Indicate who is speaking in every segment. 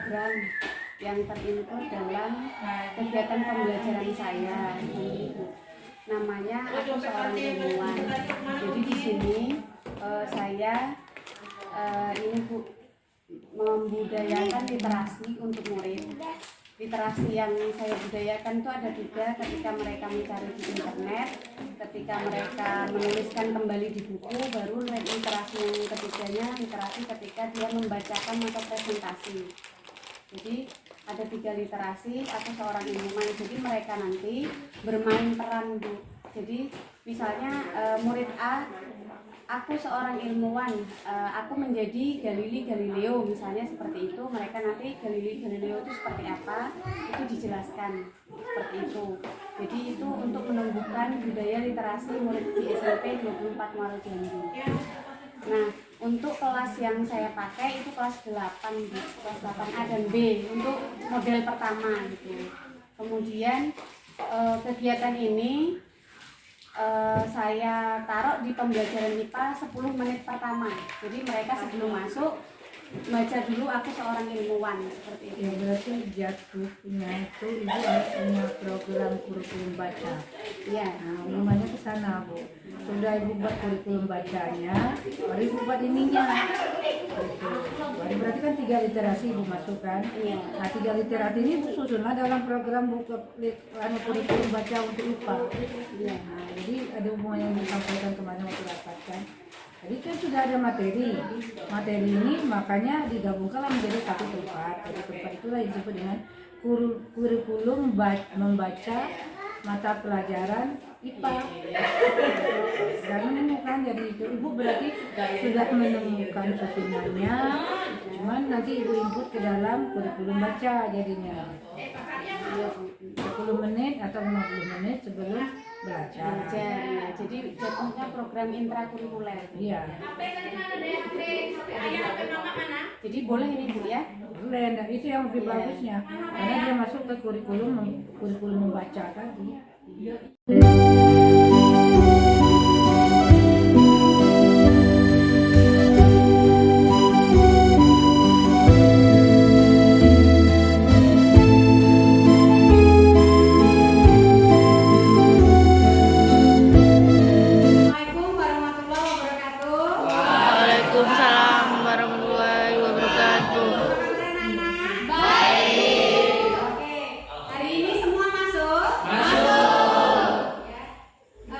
Speaker 1: program yang terinput dalam kegiatan pembelajaran saya. Namanya Aku Seorang Ilmuwan. Jadi di sini saya ini Bu, membudayakan literasi untuk murid. Literasi yang saya budayakan itu ada 3, ketika mereka mencari di internet, ketika mereka menuliskan kembali di buku, baru literasi yang ketiganya, literasi ketika dia membacakan atau presentasi. Jadi ada 3 literasi, Aku Seorang Ilmuwan. Jadi mereka nanti bermain peran Bu. Jadi misalnya murid A, aku seorang ilmuwan, aku menjadi Galileo misalnya seperti itu. Mereka nanti Galileo itu seperti apa, itu dijelaskan seperti itu. Jadi itu untuk menumbuhkan budaya literasi murid di SMP 24 Muaro Jambi. Nah, untuk kelas yang saya pakai itu kelas 8, kelas 8A dan B untuk model pertama gitu. Kemudian kegiatan ini saya taruh di pembelajaran IPA 10 menit pertama. Jadi mereka sebelum masuk baca dulu Aku Seorang Ilmuwan seperti itu.
Speaker 2: Ya berarti jatuhnya itu ibu harus punya program kurikulum baca.
Speaker 1: Iya.
Speaker 2: Nah, hubungannya ke sana Bu. Sudah ibu buat kurikulum bacanya, baru ibu buat ininya. Baru berarti kan 3 literasi ibu masukkan.
Speaker 1: Iya.
Speaker 2: Nah 3 literasi ini ibu susunlah dalam program buku kurikulum baca untuk IPA.
Speaker 1: Iya.
Speaker 2: Nah, jadi ada hubungan yang disampaikan kemarin waktu rapat kan. Jadi kan sudah ada materi ini, makanya digabungkanlah menjadi satu tempat. Jadi tempat itulah yang disebut dengan kurikulum membaca mata pelajaran IPA. Dan menemukan, jadi itu ibu berarti sudah menemukan susunannya, cuman nanti ibu input ke dalam kurikulum baca jadinya 10 menit atau 50 menit sebelum belajar.
Speaker 1: Ya. Jadi jatuhnya program intrakurikuler.
Speaker 2: Iya.
Speaker 1: Jadi boleh ini Bu ya?
Speaker 2: Boleh, nah itu yang lebih bagusnya karena dia masuk ke kurikulum membaca tadi.
Speaker 3: Waalaikumsalam warahmatullahi wabarakatuh.
Speaker 1: Baik. Oke. Hari ini semua masuk? Masuk. Ya.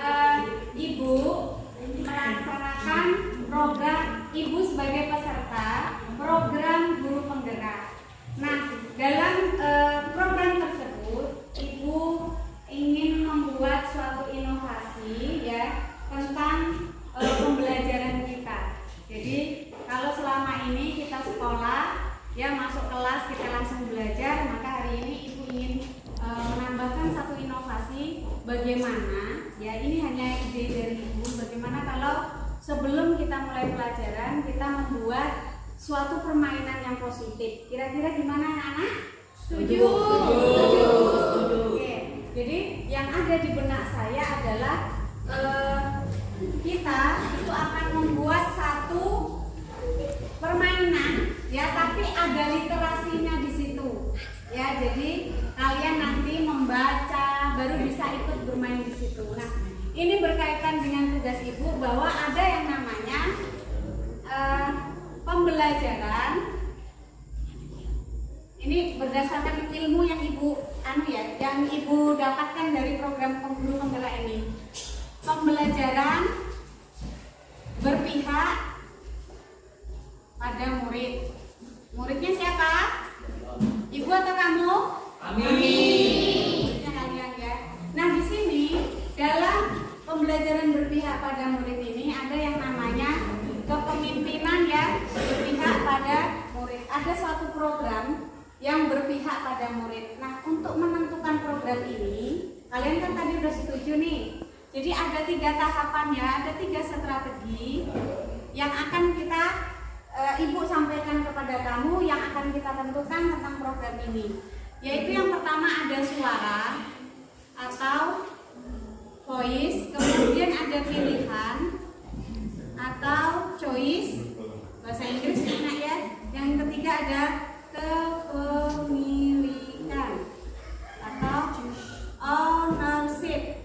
Speaker 1: bagaimana ya, ini hanya ide dari ibu, bagaimana kalau sebelum kita mulai pelajaran kita membuat suatu permainan yang positif. Kira-kira gimana anak-anak? Setuju? Setuju. Oke. Jadi yang ada di benak saya adalah kita itu akan membuat satu permainan ya, tapi ada literasinya di situ ya. Jadi kalian nanti membaca baru bisa ikut bermain di situ. Nah, ini berkaitan dengan tugas ibu bahwa ada yang namanya pembelajaran. Ini berdasarkan ilmu yang yang ibu dapatkan dari program Guru Penggerak ini. Pembelajaran berpihak pada murid. Muridnya siapa? Ibu atau kamu? Muridnya kalian ya. Nah, di sini dalam pembelajaran berpihak pada murid ini ada yang namanya kepemimpinan yang berpihak pada murid. Ada suatu program yang berpihak pada murid. Nah, untuk menentukan program ini, kalian kan tadi udah setuju nih. Jadi ada 3 tahapan ya, ada 3 strategi yang akan kita ibu sampaikan kepada kamu, yang akan kita tentukan tentang program ini. Yaitu yang pertama ada suara atau voice, kemudian ada pilihan atau choice, bahasa Inggris enak ya. Yang ketiga ada kepemilikan atau ownership.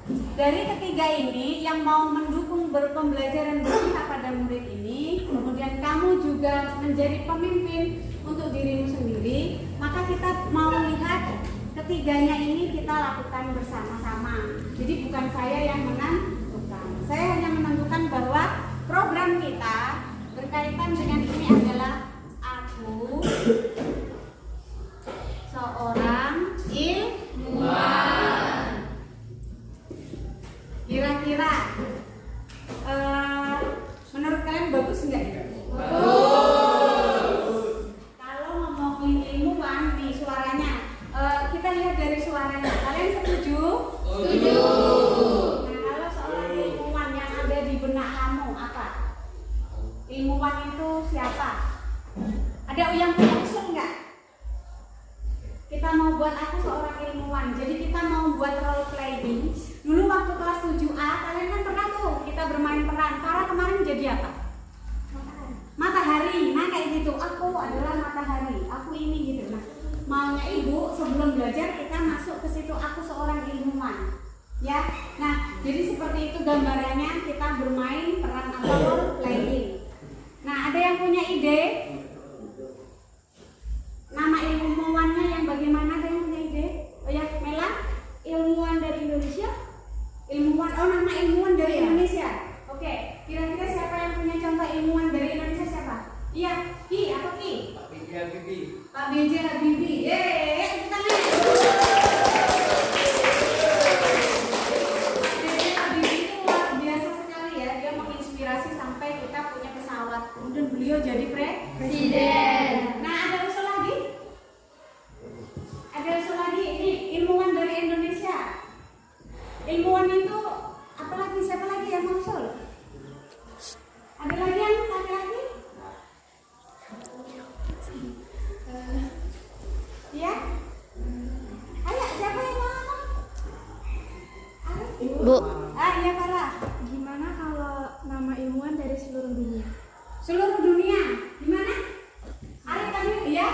Speaker 1: Dari ketiga ini yang mau mendukung pembelajaran berpihak pada murid ini, kemudian kamu juga menjadi pemimpin untuk dirimu sendiri, maka kita mau lihat ketiganya ini kita lakukan bersama-sama. Jadi bukan saya yang menentukan, saya hanya menentukan bahwa program kita berkaitan dengan ini adalah aku seorang ilmuwan. Kira-kira menurut kalian bagus nggak? Bagus. Kalau ngomongin ilmuwan nih suaranya, kita lihat dari suaranya. Kalian setuju? Setuju. Nah, kalau seorang ilmuwan yang ada di benak kamu apa? Ilmuwan itu siapa? Ada yang punya usul nggak? Kita mau buat aku seorang ilmuwan. Jadi kita mau buat role playing. Dulu waktu kelas 7A, kalian kan pernah tuh kita bermain peran. Farah kemarin jadi apa? Matahari. Nah kayak gitu. Aku adalah matahari. Aku ini gitu. Nah, maunya ibu sebelum belajar kita masuk ke situ. Aku seorang ilmuwan. Ya. Nah, jadi seperti itu gambarannya kita bermain peran atau role playing. Nah, ada yang punya ide? Nama ilmuwannya yang bagaimana, ada yang punya ide? Oh ya, Mela, ilmuwan dari Indonesia? Ilmuwan, nama ilmuwan dari Indonesia. Oke, kira-kira siapa yang punya contoh ilmuwan dari Indonesia siapa? Iya, Ki atau Ki? Pak B.J. Habibie. Pak B.J. Habibie. Yeay, tangan. Pak B.J. Habibie itu luar biasa sekali ya. Dia menginspirasi sampai kita punya pesawat. Kemudian beliau jadi presiden. Nah, ada usul lagi? Ada usul lagi? Ini ilmuwan dari Indonesia. Ilmuwan itu apa lagi? Siapa lagi yang usul? Ada lagi yang laki-laki? Ya? Ayo, siapa yang mau ngomong?
Speaker 3: Bu.
Speaker 1: Iya Farah.
Speaker 4: Gimana kalau nama ilmuwan dari seluruh dunia?
Speaker 1: Seluruh dunia? Gimana? Arif tadi ya?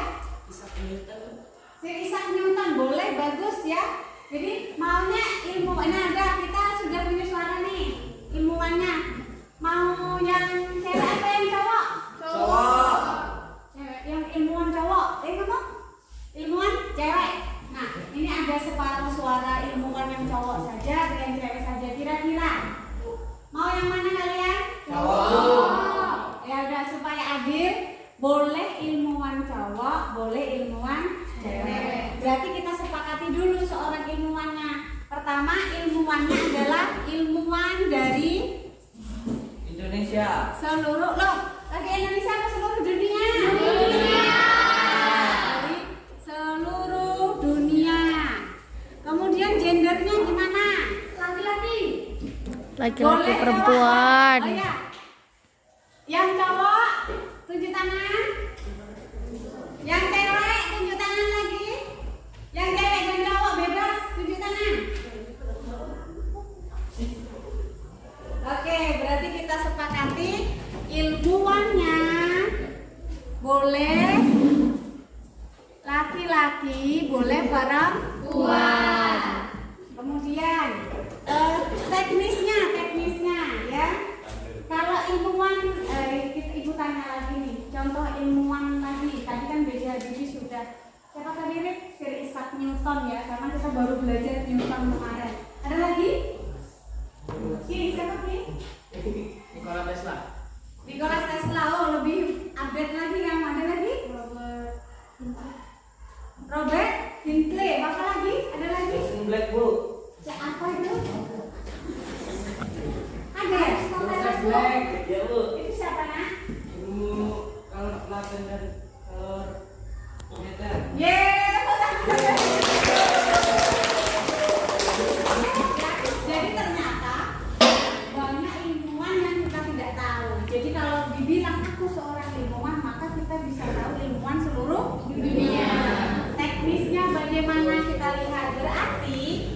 Speaker 1: Si Isaac Newton, boleh, bagus ya. Jadi maunya ilmu, nah ada, kita sudah punya suara nih ilmuwannya. Mau yang cewek apa yang cowok? Cowok. Cewek, yang ilmuwan cowok. Kamu? Ilmuwan cewek. Nah, ini ada separuh suara ilmuwan yang cowok saja dan yang cewek saja. Kira-kira mau yang mana kalian? Cowok. Ya udah, supaya adil, boleh ilmuwan cowok, boleh ilmuwan cewek. Berarti kita sepakati dulu seorang ilmuwannya. Pertama, ilmuwannya adalah ilmuwan dari
Speaker 5: Indonesia.
Speaker 1: Seluruh loh, lagi Indonesia apa seluruh dunia? Dunia. Dari seluruh dunia. Kemudian
Speaker 3: Laki-laki perempuan.
Speaker 1: Oh ya. Yang cowok tunjuk tangan. Yang cewek tunjuk tangan lagi. Yang cewek dan cowok bebas tunjuk tangan. Oke, berarti kita sepakati ilmuwannya boleh laki-laki, boleh perempuan. Kemudian teknisnya ya. Kalau ilmuwan, ibu tanya lagi nih. Contoh ilmuwan tadi kan B.J. Habibie sudah. Siapa tadi Rik? Sir Isaac Newton ya, karena kita baru belajar Newton kemarin. Ada lagi? Siapa nih?
Speaker 5: Nikola Tesla.
Speaker 1: Nikola Tesla, oh lebih update lagi yang ada lagi? Robert Hinckley, apa lagi? Ada lagi?
Speaker 5: Blackwood.
Speaker 1: Apa itu? Ada ya? Itu siapa nak?
Speaker 5: Kalau pelatihan dan meter.
Speaker 1: Jadi ternyata banyak ilmuwan yang kita tidak tahu. Jadi kalau dibilang aku seorang ilmuwan, maka kita bisa tahu ilmuwan seluruh dunia. Teknisnya bagaimana kita lihat, berarti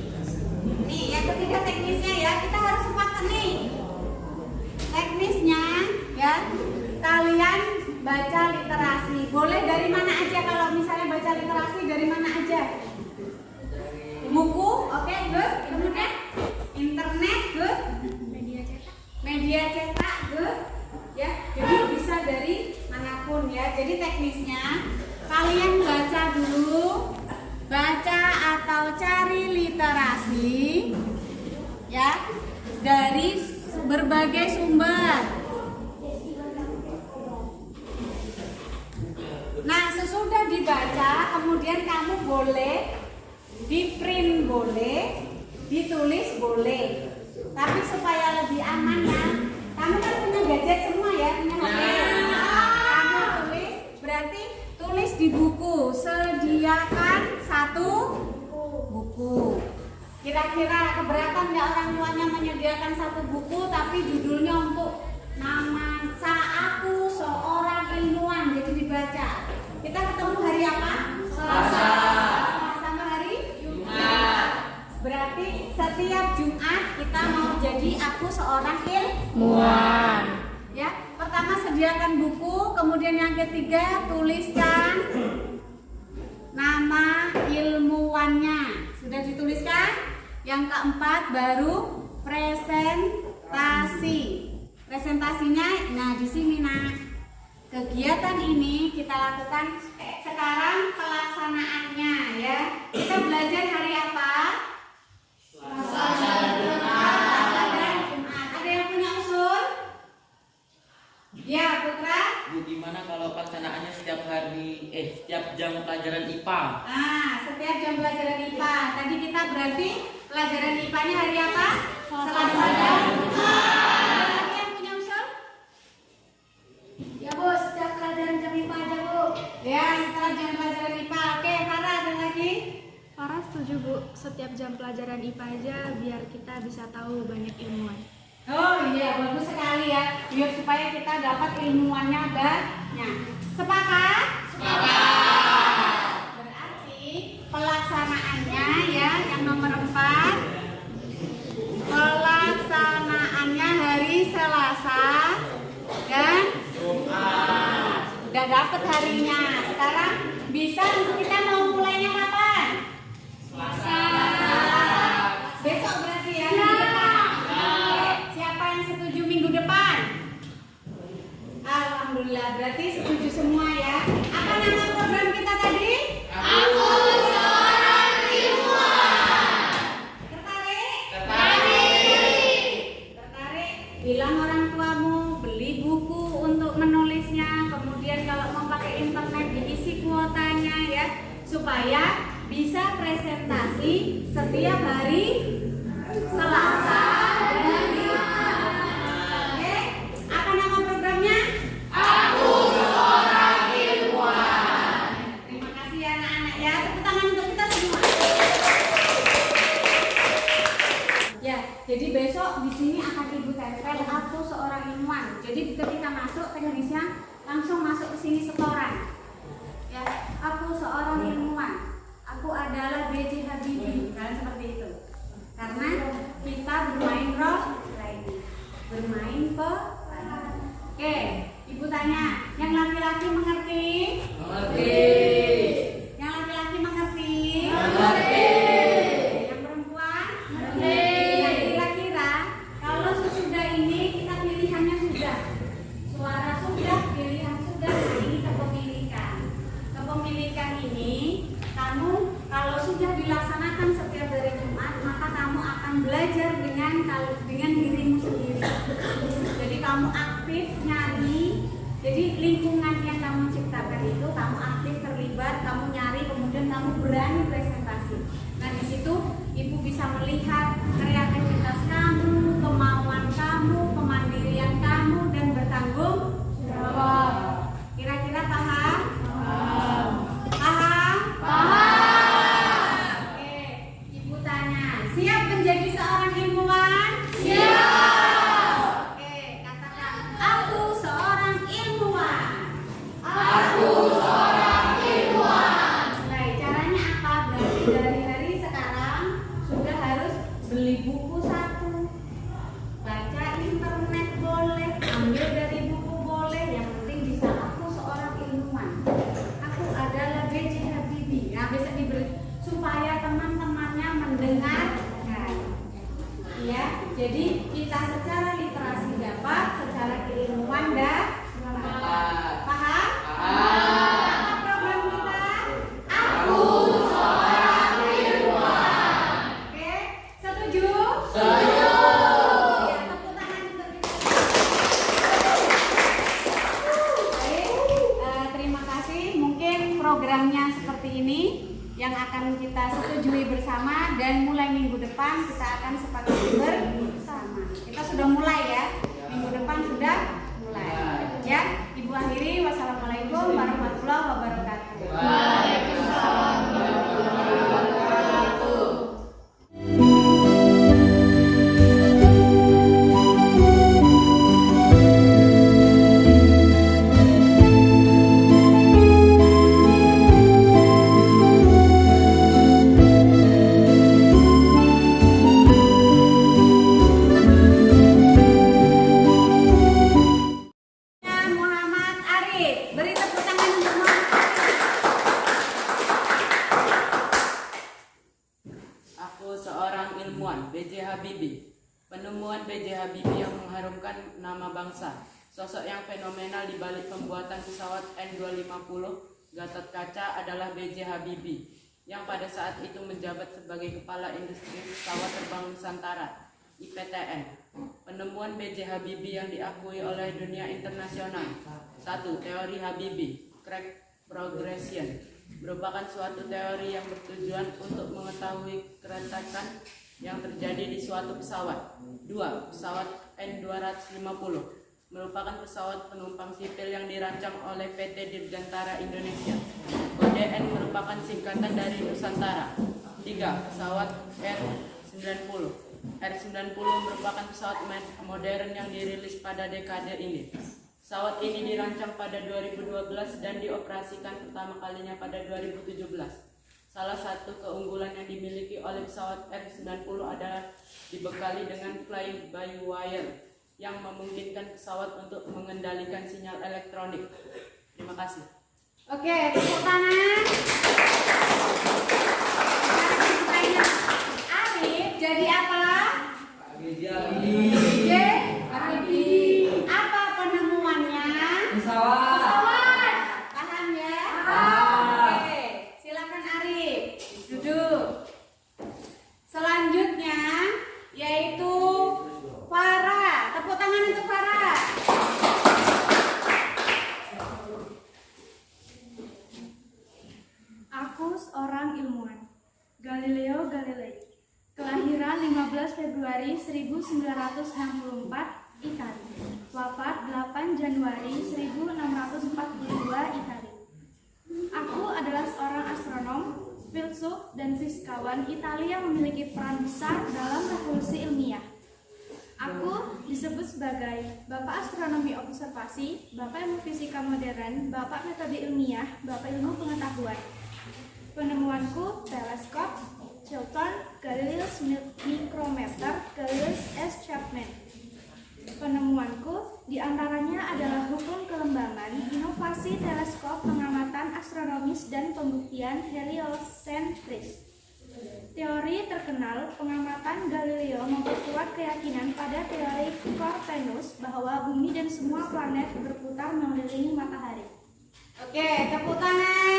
Speaker 1: nih yang ketiga teknisnya ya, kita harus sepakat nih. Teknisnya ya, kalian baca literasi. Boleh dari mana aja, kalau misalnya baca literasi dari mana aja? Buku, oke, good. Kemudian internet, good. Media cetak, good. Ya, jadi bisa dari manapun ya. Jadi teknisnya kalian baca dulu, baca atau cari literasi ya dari berbagai sumber. Nah, sesudah dibaca, kemudian kamu boleh di print, boleh ditulis, boleh. Tapi supaya lebih aman ya, kamu kan punya gadget semua ya, punya HP. Kamu tulis, berarti tulis di buku. Sediakan 1 buku. Kira-kira keberatan nggak orang tuanya menyediakan 1 buku, tapi judulnya untuk nama aku seorang ilmuwan, jadi dibaca. Kita ketemu hari apa? Selasa. Sama hari Jumat. Berarti setiap Jumat kita mau jadi aku seorang ilmuwan. Ya, pertama sediakan buku, kemudian yang ketiga tuliskan nama ilmuwannya. Sudah dituliskan? Yang keempat baru presentasi. Presentasinya, nah di sini nak. Kegiatan ini kita lakukan sekarang pelaksanaannya ya. Kita belajar hari apa? Selasa dan Jumat. Ada yang punya usul? Ya, Putra.
Speaker 5: Bu, gimana kalau pelaksanaannya setiap jam pelajaran IPA?
Speaker 1: Setiap jam pelajaran IPA. Tadi kita berarti pelajaran IPA-nya hari apa? Selasa dan Jumat. Ada yang punya usul?
Speaker 4: Ya Bu, setiap pelajaran jam 5 aja Bu.
Speaker 1: Ya, setelah jam pelajaran IPA. Oke, Farah ada lagi?
Speaker 4: Farah setuju Bu, setiap jam pelajaran IPA aja biar kita bisa tahu banyak ilmuwan.
Speaker 1: Oh iya, bagus sekali ya. Biar supaya kita dapat ilmuwannya banyak. Sepakat? Sepakat. Berarti pelaksanaannya ya, yang nomor 4. Pelaksanaannya hari Selasa dan Jumat. Udah dapat harinya. Sekarang bisa kita mau mulainya kapan? Selasa. Besok berarti ya. Siapa yang setuju minggu depan? Alhamdulillah, berarti setuju semua ya. Apa nama program kita tadi? Aku seorang ilmuwan. Tertarik? Tertarik? Bilang orang tuamu beli buku untuk menulisnya. Kemudian kalau mau pakai internet diisi kuotanya ya, supaya bisa presentasi setiap hari Selasa dan Jumat. Oke, apa nama programnya? Aku seorang ilmuwan. Terima kasih ya anak-anak ya. Tepuk tangan untuk kita semua. Ya, jadi Jadi besok di sini akan Ibu tempel aku seorang ilmuwan. Jadi ketika masuk teknisnya langsung masuk ke sini setoran. Ya, aku seorang ilmuwan. Aku adalah B.J. Habibie. Kalian seperti itu. Karena kita bermain role ini. Bermain peran. Oke, Ibu tanya, yang laki-laki mengerti?
Speaker 5: Mengerti.
Speaker 1: Yang laki-laki mengerti?
Speaker 5: Mengerti.
Speaker 1: Yang perempuan? Mengerti. Nah, kira-kira kalau sesudah ini kita pilihannya sudah. Suara sudah, pilihan sudah. Nah, ini kepemilikan. Kepemilikan ini kamu kalau sudah dilaksanakan setiap hari Jumat, maka kamu akan belajar dengan dirimu sendiri. Jadi kamu aktif nyari. Jadi lingkungan yang kamu ciptakan itu kamu aktif terlibat, kamu nyari, kemudian kamu berani presentasi. Nah di situ Ibu bisa melihat kreativitas kamu, kemauan kamu, kemandirian kamu, dan bertanggung jawab. Kira-kira paham? Paham. Paham? Paham. Oke, Ibu tanya, siap menjadi seorang ilmuwan? Siap. Oke, katakan, aku seorang ilmuwan. Aku seorang ilmuwan. Nah, caranya apa? Berarti dari hari sekarang sudah harus beli buku satu, baca internet boleh, ambil dari buku boleh, yang penting bisa aku seorang ilmuwan. Aku adalah B.J. Habibie. Nah, bisa diberi supaya teman-temannya mendengarkan. Ya, jadi kita secara literasi dapat, secara keilmuan dapat. Paham? Apa program kita? Aku seorang ilmuwan. Oke, setuju? Setuju. Ya, tepuk tangan untuk kita. Baik, terima kasih. Mungkin programnya seperti ini yang akan kita setujui bersama, dan mulai minggu depan kita akan sepakati bersama. Kita sudah mulai ya. Minggu depan sudah mulai. Ya, Ibu akhiri. Wassalamualaikum warahmatullahi wabarakatuh.
Speaker 5: Waalaikumsalam warahmatullahi wabarakatuh.
Speaker 1: Muhammad Arif, beri tepuk tangan untuk Muhammad Arif.
Speaker 5: Aku seorang ilmuwan, B.J. Habibie. Penemuan B.J. Habibie yang mengharumkan nama bangsa. Sosok yang fenomenal di balik pembuatan pesawat N250 Gatot Kaca adalah B.J. Habibie, yang pada saat itu menjabat sebagai Kepala Industri Pesawat Terbang Nusantara, IPTN. Penemuan B.J. Habibie yang diakui oleh dunia internasional. 1. Teori Habibie, crack progression, merupakan suatu teori yang bertujuan untuk mengetahui keretakan yang terjadi di suatu pesawat. 2. Pesawat N250 merupakan pesawat penumpang sipil yang dirancang oleh PT Dirgantara Indonesia. Kode N merupakan singkatan dari Nusantara. 3. Pesawat R90. R90 merupakan pesawat modern yang dirilis pada dekade ini. Pesawat ini dirancang pada 2012 dan dioperasikan pertama kalinya pada 2017. Salah satu keunggulan yang dimiliki oleh pesawat R90 adalah dibekali dengan flying by wire yang memungkinkan pesawat untuk mengendalikan sinyal elektronik. Terima kasih.
Speaker 1: Oke, tepuk tangan. Arif jadi apa? B.J. Habibie. Apa penemuannya? Pesawat. Paham ya? Oke, silakan Arif duduk. Selanjutnya yaitu Farah. Tepuk tangan untuk Farah.
Speaker 4: Aku seorang ilmuwan, Galileo Galilei. Kelahiran 15 Februari 1964, Italia. Wafat 8 Januari 1642, Italia. Aku adalah seorang astronom, filsuf, dan fisikawan Italia yang memiliki peran besar dalam revolusi ilmiah. Aku disebut sebagai Bapak Astronomi Observasi, Bapak Ilmu Fisika Modern, Bapak Metode Ilmiah, Bapak Ilmu Pengetahuan. Penemuanku teleskop, Chiltern, Galileo's Micrometer, Galileo's S. Chapman. Penemuanku diantaranya adalah hukum kelembaban, inovasi teleskop, pengamatan astronomis, dan pembuktian heliocentris. Teori terkenal pengamatan Galileo memperkuat keyakinan pada teori Copernicus bahwa bumi dan semua planet berputar mengelilingi matahari.
Speaker 1: Oke, tepuk tangan.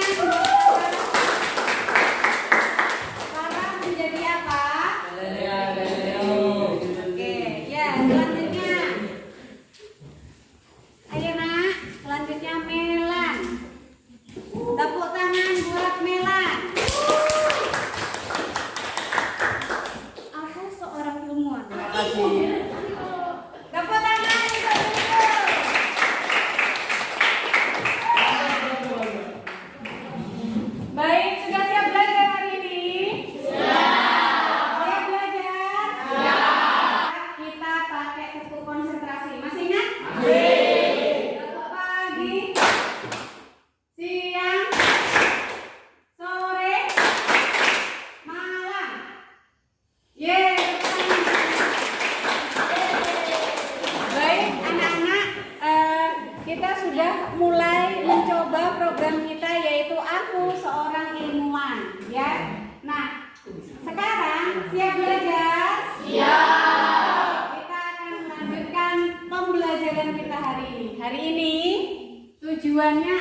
Speaker 1: Sekarang menjadi apa? Oke, ya selanjutnya. Ayo nak, selanjutnya Melan. Tepuk tangan buat Melan.
Speaker 4: Aku seorang ilmuwan.
Speaker 1: Tepuk tangan untuk Ibu. Baik, sudah siap belajar hari ini? Siap belajar? Kita pakai buku konsentrasi. Masih ingat? Besok pagi, siang, sore, malam. Yeay. Baik, anak-anak, kita sudah mulai mencoba program kita yaitu Aku Seorang Ilmuwan, ya. Nah, sekarang siap belajar? Siap. Kita akan melanjutkan pembelajaran kita hari ini. Hari ini tujuannya